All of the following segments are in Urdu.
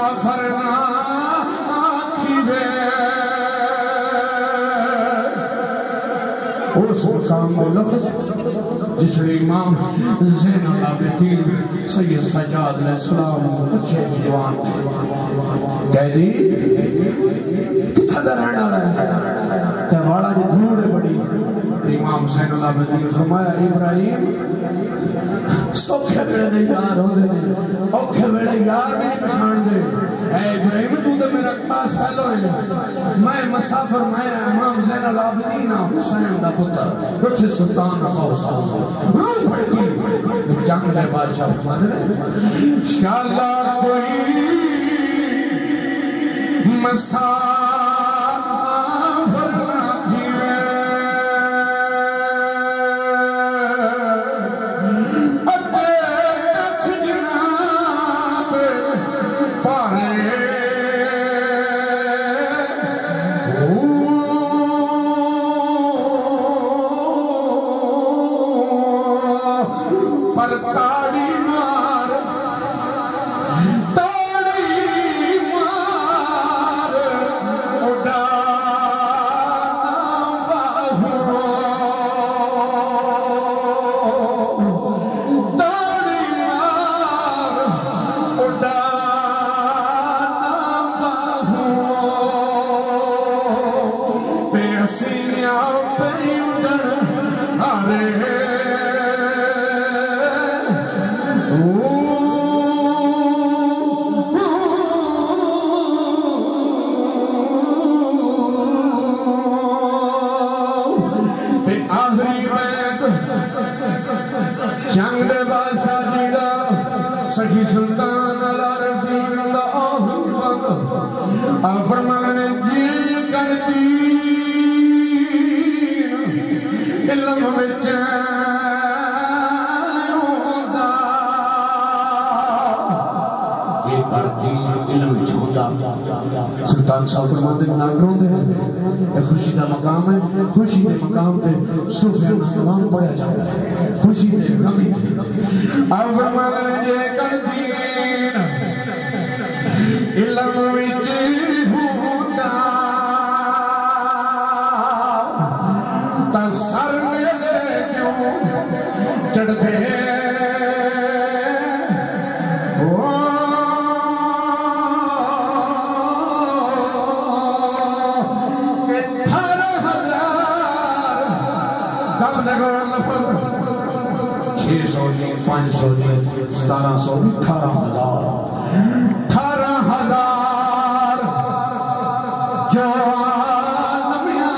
مسافر نہ آکھیوے اس مقام میں لفظ جس نے امام زین العابدین سید سجاد علیہ السلام اچھے جوان کہہ دی کتھا در رہنا رہا تیوالا جی دھوڑے بڑی امام زین العابدین فرمایا ابراہیم سوکھے ویڑے دے یار ہو دے اوکھے ویڑے یار بھی نہیں پچھان دے اے ابراہیم تو دے میرا کلاس پہلو ہے میں مسافر میں امام زین العابدین حسین دا پتر رچھ سلطان اللہ روح پڑکی جنگ دے بادشاہ فرما دے شاءاللہ کوئی مسافر سخی سلطان العارفین اللہ اکبر فرمانے جی کرتی علم وچ ہوتا یہ کرتی علم وچ ہوتا سلطان صاحب فرمانے ناگروں دے ہیں خوشی دا مقام ہے خوشی دے مقام تے صوفیان نام پڑھا جاتا ہے خوشی دے غمی اور فرمانے جے کرتی علم وچ ہوتا تا سر میرے کیوں چڑھتے پانچ سو ستارہ سو 18,000 جو نمیاں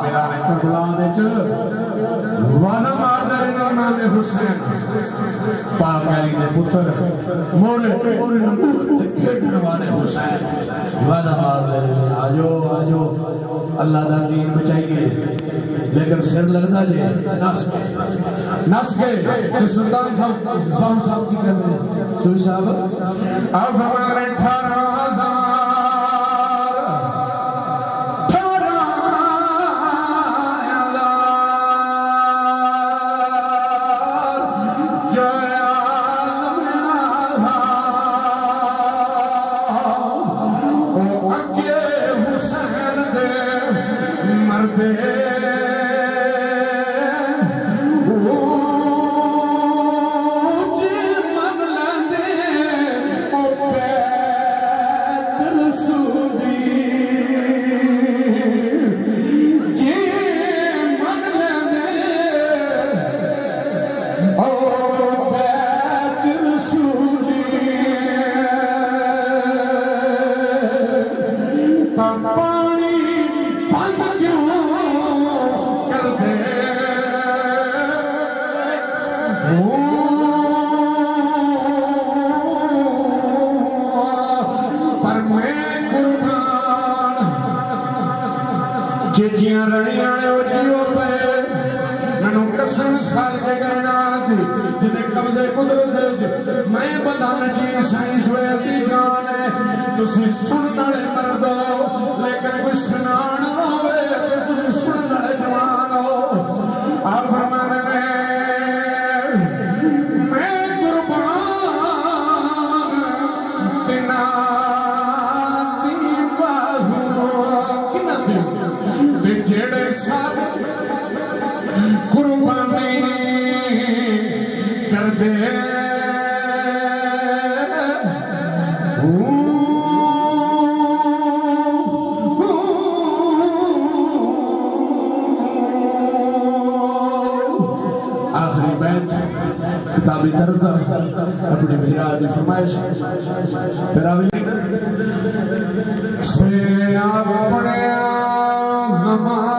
میرا نے کربلا دے وانا مادر امام حسین پاک علی دے پتر موڑے کھیڑنے والے حسین وانا مادر آجو اللہ دا دین بچائیے لیکن سر لگتا جی نس کے سلطان صاحب کی کہتے ہیں سوئی صاحب اور فرمان رہے 18,000 میں بدن چین سائنس ویتی جانے تسی سننے مردو لیکن کوئی سنان ہوئے کہ تسی سننے جوان ہو آپ فرمانے میں قربان بیت کتابی طرف اپنی میرا دی فرمائش پھر آوی سے آپ اپنے غمان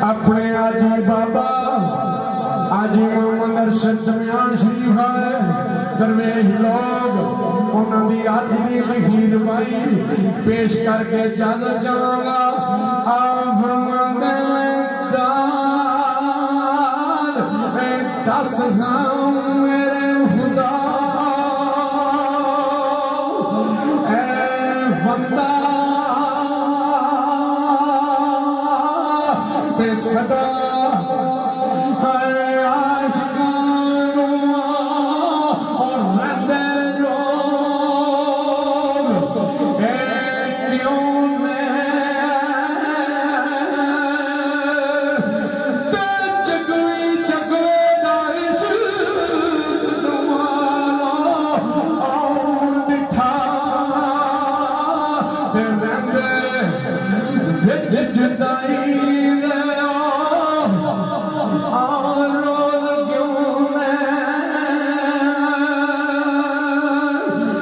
اپنے آجی بابا آجی محمد ارشد دمیان شریف آئے درویش لوگ انہوں دی آتھنی لکھی دوائی پیش کر کے اجازت جاؤں گا آپ فرمانے دان 10 غم میرے خدا اے بندہ بے صدا There